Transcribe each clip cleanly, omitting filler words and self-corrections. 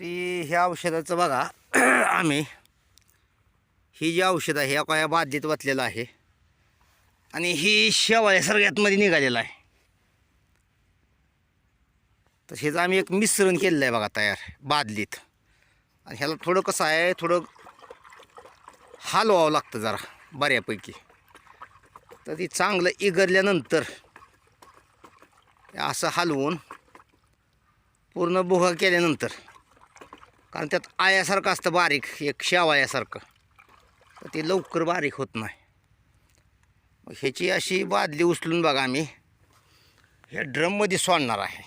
तरी ह्या औषधाचं बघा आम्ही ही जी औषध आहे ह्या काय बादलीत वतलेलं आहे आणि ही शेवाळ्या सर्ग्यातमध्ये निघालेलं आहे. तर ह्याचं आम्ही एक मिश्रण केलेलं आहे बघा तयार बादलीत. आणि ह्याला थोडं कसं आहे, थोडं हलवावं लागतं जरा बऱ्यापैकी. तर ती चांगलं इगरल्यानंतर असं हलवून पूर्ण बुगा केल्यानंतर, कारण त्यात आयासारखं असतं बारीक एक शेवाळ्यासारखं, तर ते लवकर बारीक होत नाही. मग ह्याची अशी बादली उचलून बघा आम्ही ह्या ड्रममध्ये सोडणार आहे.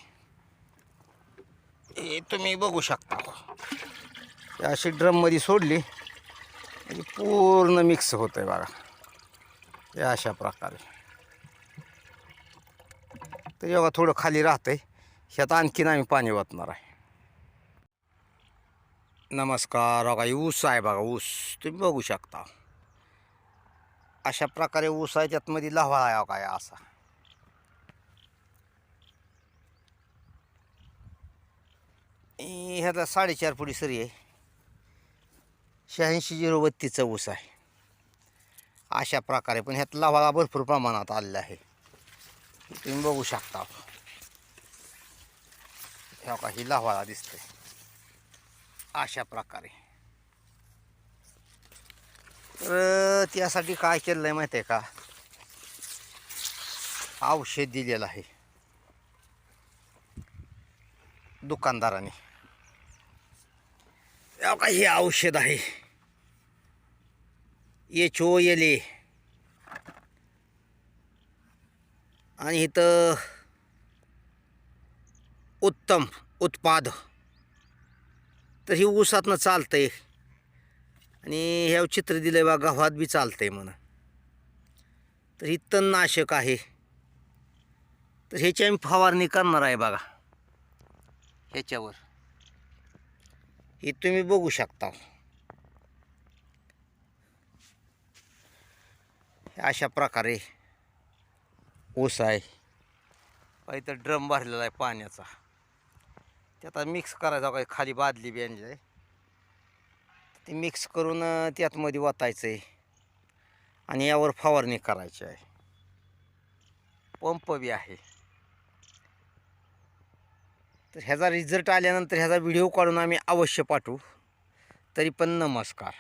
हे तुम्ही बघू शकता. हे अशी ड्रममध्ये सोडली म्हणजे पूर्ण मिक्स होतं आहे बघा हे अशा प्रकारे. तर जेव्हा थोडं खाली राहतं आहे ह्यात आणखीन आम्ही पाणी ओतणार आहे. नमस्कार. बघा ऊस आहे बघा, ऊस तुम्ही बघू शकता. अशा प्रकारे ऊस आहे, त्यातमध्ये लव्हा आहे काय असा. ह्याचा 4.5 फुटी सरी आहे. 86-032चा ऊस आहे अशा प्रकारे. पण ह्यात लव्हा भरपूर प्रमाणात आलेला आहे, तुम्ही बघू शकता. ह्या का ही लव्हा दिसते अशा प्रकारे. तर त्यासाठी काय केलं आहे माहिती आहे का, औषध दिलेलं आहे दुकानदाराने. का हे औषध आहे HOLA आणि इथं उत्तम उत्पाद. तर ही ऊसातनं चालतंय आणि ह्या चित्र दिलंय बा गव्हात बी चालतंय म्हणा. तर ही तणनाशक आहे. तर ह्याची आम्ही फवारणी करणार आहे बघा ह्याच्यावर. हे तुम्ही बघू शकता अशा प्रकारे ऊस आहे. इथं ड्रम भरलेला आहे पाण्याचा, त्यात मिक्स करायचा काय. खाली बादली बी आणली आहे, ते मिक्स करून त्यातमध्ये ओतायचं आहे आणि यावर फवारणी करायची आहे. पंप बी आहे. तर ह्याचा रिझल्ट आल्यानंतर ह्याचा व्हिडिओ काढून आम्ही अवश्य पाठवू. तरी पण नमस्कार.